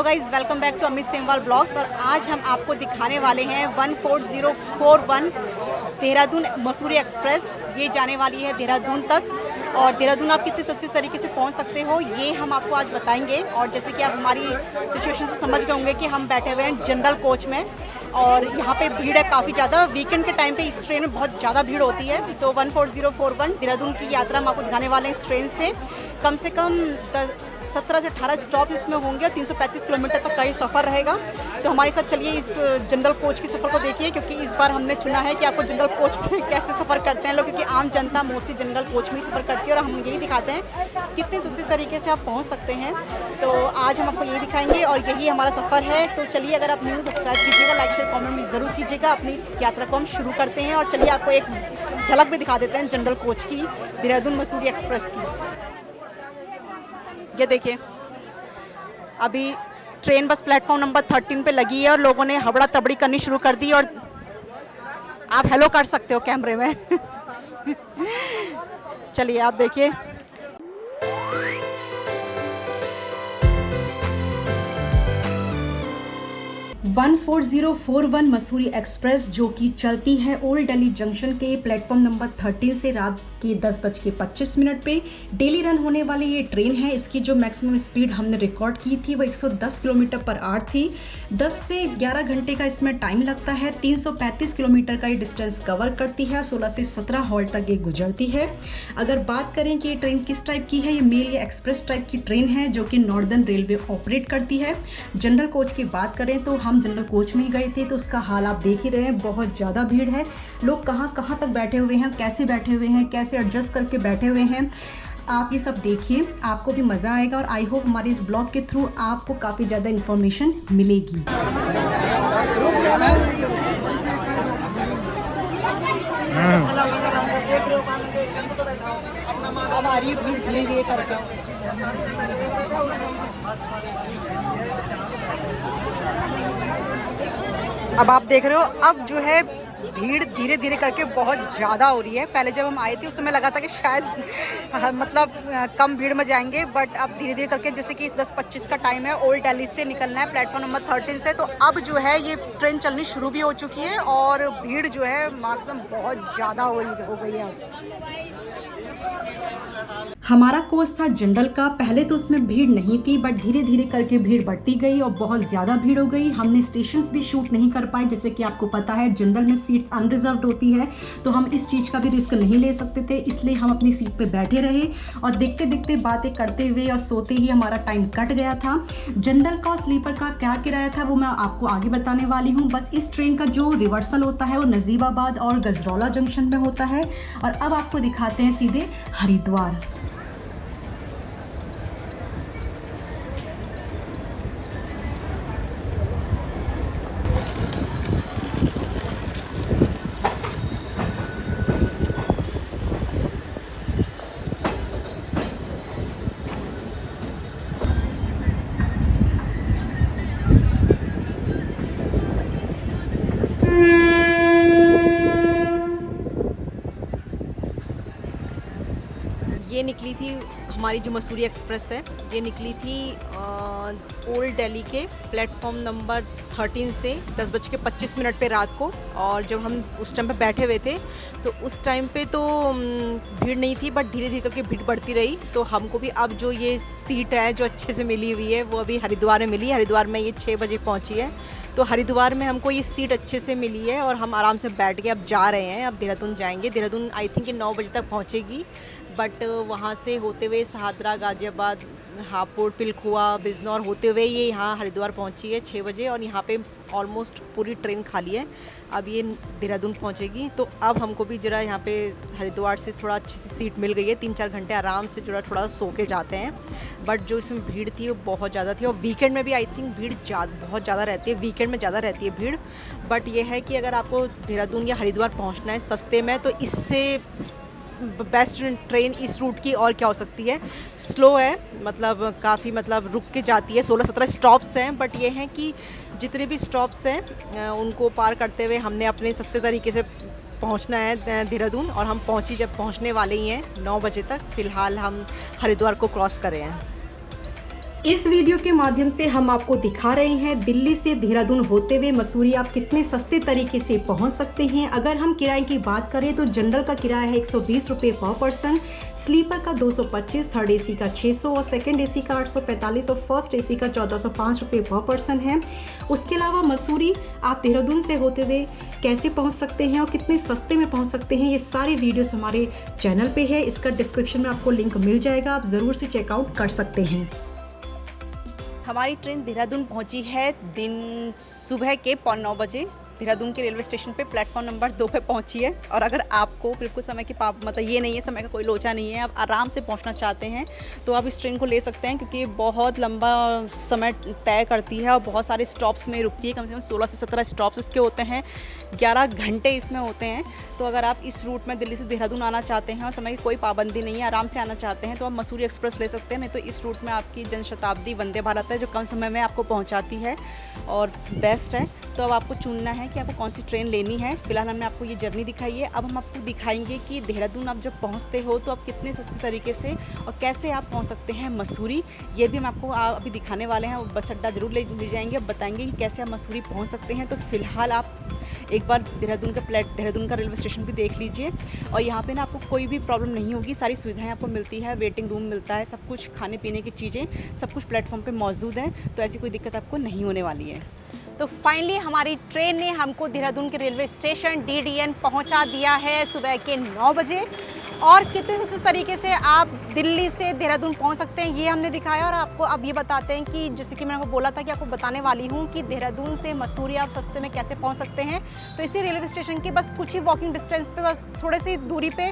Guys, welcome back to Amit Semwal blogs. और आज हम आपको दिखाने वाले हैं 14041 देहरादून मसूरी एक्सप्रेस। ये जाने वाली है देहरादून तक, और देहरादून आप कितने सस्ते तरीके से पहुंच सकते हो ये हम आपको आज बताएंगे। और जैसे कि आप हमारी सिचुएशन से समझ गए होंगे कि हम बैठे हुए हैं जनरल कोच में, और यहाँ पे भीड़ है काफ़ी ज़्यादा। वीकेंड के टाइम पे इस ट्रेन में बहुत ज़्यादा भीड़ होती है। तो 14041 देहरादून की यात्रा हम आपको दिखाने वाले हैं। इस ट्रेन से कम 17 से 18 स्टॉप इसमें होंगे और 335 किलोमीटर तक का ये सफ़र रहेगा। तो हमारे साथ चलिए इस जनरल कोच के सफ़र को देखिए, क्योंकि इस बार हमने चुना है कि आपको जनरल कोच में कैसे सफ़र करते हैं लोग, क्योंकि आम जनता मोस्टली जनरल कोच में ही सफ़र करती है। और हम यही दिखाते हैं कितने सस्ते तरीके से आप पहुंच सकते हैं। तो आज हम आपको यही दिखाएंगे और यही हमारा सफ़र है। तो चलिए, अगर आप न्यू सब्सक्राइब कीजिएगा, लाइक शेयर कमेंट भी ज़रूर कीजिएगा। अपनी इस यात्रा को हम शुरू करते हैं और चलिए आपको एक झलक भी दिखा देते हैं जनरल कोच की, देहरादून मसूरी एक्सप्रेस की। ये देखिए, अभी ट्रेन बस प्लेटफॉर्म नंबर 13 पे लगी है और लोगों ने हबड़ा तबड़ी करनी शुरू कर दी। और आप हेलो कर सकते हो कैमरे में। चलिए आप देखिए। 14041 मसूरी एक्सप्रेस, जो कि चलती है ओल्ड दिल्ली जंक्शन के प्लेटफॉर्म नंबर 13 से रात के 10:25 पे डेली रन होने वाली ये ट्रेन है। इसकी जो मैक्सिमम स्पीड हमने रिकॉर्ड की थी वो 110 किलोमीटर पर आवर थी। 10 से 11 घंटे का इसमें टाइम लगता है। 335 किलोमीटर का ये डिस्टेंस कवर करती है। 16 से 17 हॉल्ट तक ये गुजरती है। अगर बात करें कि ये ट्रेन किस टाइप की है, ये मेल या एक्सप्रेस टाइप की ट्रेन है जो कि नॉर्दर्न रेलवे ऑपरेट करती है। जनरल कोच की बात करें तो हम जनरल कोच में ही गए थे, तो उसका हाल आप देख ही रहे हैं। बहुत ज़्यादा भीड़ है। लोग कहाँ तक बैठे हुए हैं, कैसे बैठे हुए हैं, कैसे एडजस्ट करके बैठे हुए हैं, आप ये सब देखिए, आपको भी मज़ा आएगा। और आई होप हमारे इस ब्लॉग के थ्रू आपको काफ़ी ज़्यादा इन्फॉर्मेशन मिलेगी। अब आ रही है भीड़ धीरे-धीरे करके। अब आप देख रहे हो, अब जो है भीड़ धीरे धीरे करके बहुत ज़्यादा हो रही है। पहले जब हम आए थे उस समय लगा था कि शायद कम भीड़ में जाएंगे, बट अब धीरे धीरे करके, जैसे कि 10:25 का टाइम है, ओल्ड दिल्ली से निकलना है प्लेटफॉर्म नंबर 13 से, तो अब जो है ये ट्रेन चलनी शुरू भी हो चुकी है और भीड़ जो है मैक्सिमम बहुत ज़्यादा हो गई है अब। हमारा कोच था जनरल का। पहले तो उसमें भीड़ नहीं थी, बट धीरे धीरे करके भीड़ बढ़ती गई और बहुत ज़्यादा भीड़ हो गई। हमने स्टेशंस भी शूट नहीं कर पाए। जैसे कि आपको पता है जनरल में सीट्स अनरिजर्व्ड होती है, तो हम इस चीज़ का भी रिस्क नहीं ले सकते थे, इसलिए हम अपनी सीट पे बैठे रहे और देखते देखते बातें करते हुए और सोते ही हमारा टाइम कट गया था। जनरल का स्लीपर का क्या किराया था वो मैं आपको आगे बताने वाली हूँ। बस इस ट्रेन का जो रिवर्सल होता है वो नजीबाबाद और गजरौला जंक्शन में होता है। और अब आपको दिखाते हैं सीधे हरिद्वार। ये निकली थी हमारी जो मसूरी एक्सप्रेस है, ये निकली थी ओल्ड दिल्ली के प्लेटफॉर्म नंबर 13 से 10:25 पे रात को। और जब हम उस टाइम पे बैठे हुए थे तो उस टाइम पे तो भीड़ नहीं थी, बट धीरे धीरे करके भीड़ बढ़ती रही। तो हमको भी अब जो ये सीट है जो अच्छे से मिली हुई है वो अभी हरिद्वार में मिली। हरिद्वार में ये 6 बजे पहुंची है, तो हरिद्वार में हमको ये सीट अच्छे से मिली है और हम आराम से बैठ के अब जा रहे हैं। अब देहरादून जाएंगे। देहरादून आई थिंक 9 बजे तक पहुंचेगी, बट वहाँ से होते हुए सहादरा, गाजियाबाद, हापुड़, पिलखुआ, बिजनौर होते हुए ये यहाँ हरिद्वार पहुँची है 6 बजे। और यहाँ पे ऑलमोस्ट पूरी ट्रेन खाली है। अब ये देहरादून पहुँचेगी। तो अब हमको भी जरा यहाँ पे हरिद्वार से थोड़ा अच्छी सी सीट मिल गई है। 3-4 घंटे आराम से जरा थोड़ा सो के जाते हैं। बट जो इसमें भीड़ थी वो बहुत ज़्यादा थी, और वीकेंड में भी आई थिंक भीड़ बहुत ज़्यादा रहती है। वीकेंड में ज़्यादा रहती है भीड़। बट ये है कि अगर आपको देहरादून या हरिद्वार पहुँचना है सस्ते में, तो इससे बेस्ट ट्रेन इस रूट की और क्या हो सकती है। स्लो है, काफ़ी रुक के जाती है। 16-17 स्टॉप्स हैं, बट ये हैं कि जितने भी स्टॉप्स हैं उनको पार करते हुए हमने अपने सस्ते तरीके से पहुंचना है देहरादून। और हम जब पहुंचने वाले ही हैं 9 बजे तक। फ़िलहाल हम हरिद्वार को क्रॉस कर रहे हैं। इस वीडियो के माध्यम से हम आपको दिखा रहे हैं दिल्ली से देहरादून होते हुए मसूरी आप कितने सस्ते तरीके से पहुंच सकते हैं। अगर हम किराए की बात करें तो जनरल का किराया है 120 रुपये पर पर्सन, स्लीपर का 225, थर्ड एसी का 600 और सेकंड एसी का 845 और फर्स्ट एसी का 1405 रुपये पर पर्सन है। उसके अलावा मसूरी आप देहरादून से होते हुए कैसे पहुँच सकते हैं और कितने सस्ते में पहुँच सकते हैं, ये सारी वीडियोज़ हमारे चैनल पर है। इसका डिस्क्रिप्शन में आपको लिंक मिल जाएगा, आप ज़रूर से चेकआउट कर सकते हैं। हमारी ट्रेन देहरादून पहुंची है दिन सुबह के 9:15 बजे। देहरादून के रेलवे स्टेशन पे प्लेटफॉर्म नंबर 2 पे पहुंची है। और अगर आपको बिल्कुल समय की मतलब ये नहीं है, समय का कोई लोचा नहीं है, आप आराम से पहुंचना चाहते हैं तो आप इस ट्रेन को ले सकते हैं, क्योंकि ये बहुत लंबा समय तय करती है और बहुत सारे स्टॉप्स में रुकती है। कम से कम 16 से 17 स्टॉप्स इसके होते हैं, 11 घंटे इसमें होते हैं। तो अगर आप इस रूट में दिल्ली से देहरादून आना चाहते हैं और समय की कोई पाबंदी नहीं है, आराम से आना चाहते हैं, तो आप मसूरी एक्सप्रेस ले सकते हैं। नहीं तो इस रूट में आपकी जनशताब्दी वंदे भारत है, जो कम समय में आपको पहुँचाती है और बेस्ट है। तो अब आपको चुनना है कि आपको कौन सी ट्रेन लेनी है। फिलहाल हमने आपको ये जर्नी दिखाई है, अब हम आपको दिखाएंगे कि देहरादून आप जब पहुंचते हो तो आप कितने सस्ते तरीके से और कैसे आप पहुंच सकते हैं मसूरी। ये भी हम आपको अभी दिखाने वाले हैं। बस अड्डा जरूर ले जाएंगे, अब बताएंगे कि कैसे आप मसूरी पहुंच सकते हैं। तो फिलहाल आप एक बार देहरादून का रेलवे स्टेशन भी देख लीजिए। और यहाँ पे ना आपको कोई भी प्रॉब्लम नहीं होगी, सारी सुविधाएं आपको मिलती है, वेटिंग रूम मिलता है, सब कुछ खाने पीने की चीज़ें सब कुछ प्लेटफॉर्म पे मौजूद है। तो ऐसी कोई दिक्कत आपको नहीं होने वाली है। तो फाइनली हमारी ट्रेन ने हमको देहरादून के रेलवे स्टेशन DDN पहुंचा दिया है सुबह के 9 बजे। और कितने सस्ते तरीके से आप दिल्ली से देहरादून पहुंच सकते हैं ये हमने दिखाया। और आपको अब ये बताते हैं कि जैसे कि मैंने आपको बोला था कि आपको बताने वाली हूं कि देहरादून से मसूरी आप सस्ते में कैसे पहुंच सकते हैं। तो इसी रेलवे स्टेशन के बस कुछ ही वॉकिंग डिस्टेंस पे, बस थोड़ी सी दूरी पे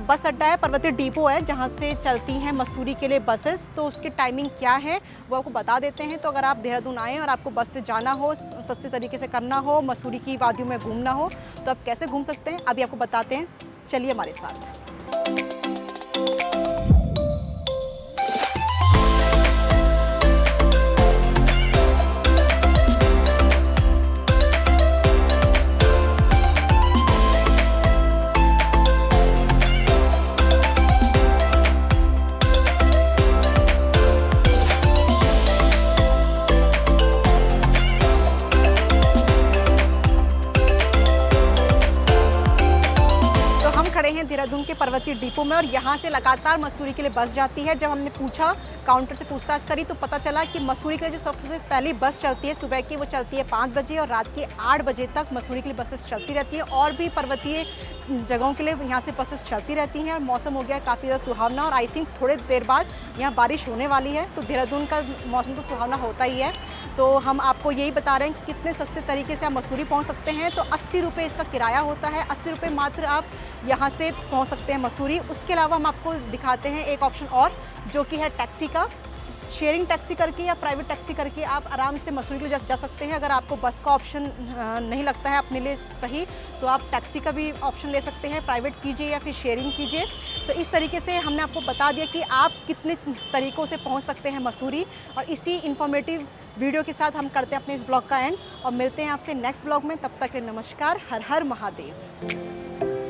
बस अड्डा है, पर्वतीय डिपो है, जहां से चलती हैं मसूरी के लिए बसेस। तो उसकी टाइमिंग क्या है वो आपको बता देते हैं। तो अगर आप देहरादून आएँ और आपको बस से जाना हो, सस्ते तरीके से करना हो, मसूरी की वादियों में घूमना हो, तो आप कैसे घूम सकते हैं अभी आपको बताते हैं। चलिए हमारे साथ। खड़े हैं देहरादून के पर्वतीय डिपो में और यहाँ से लगातार मसूरी के लिए बस जाती है। जब हमने पूछा, काउंटर से पूछताछ करी, तो पता चला कि मसूरी के लिए जो सबसे पहली बस चलती है सुबह की, वो चलती है 5 बजे और रात के 8 बजे तक मसूरी के लिए बसेस चलती रहती है। और भी पर्वतीय जगहों के लिए यहाँ से बसेस चलती रहती हैं। और मौसम हो गया है काफ़ी ज़्यादा सुहावना और आई थिंक थोड़ी देर बाद यहाँ बारिश होने वाली है। तो देहरादून का मौसम तो सुहावना होता ही है। तो हम आपको यही बता रहे हैं कि कितने सस्ते तरीके से आप मसूरी पहुँच सकते हैं। तो 80 रुपये इसका किराया होता है, 80 रुपये मात्र आप यहाँ से पहुँच सकते हैं मसूरी। उसके अलावा हम आपको दिखाते हैं एक ऑप्शन और, जो कि है टैक्सी का। शेयरिंग टैक्सी करके या प्राइवेट टैक्सी करके आप आराम से मसूरी के लिए जा सकते हैं। अगर आपको बस का ऑप्शन नहीं लगता है अपने लिए सही, तो आप टैक्सी का भी ऑप्शन ले सकते हैं, प्राइवेट कीजिए या फिर शेयरिंग कीजिए। तो इस तरीके से हमने आपको बता दिया कि आप कितने तरीक़ों से पहुंच सकते हैं मसूरी। और इसी इन्फॉर्मेटिव वीडियो के साथ हम करते हैं अपने इस ब्लॉग का एंड और मिलते हैं आपसे नेक्स्ट ब्लॉग में। तब तक के नमस्कार, हर हर महादेव।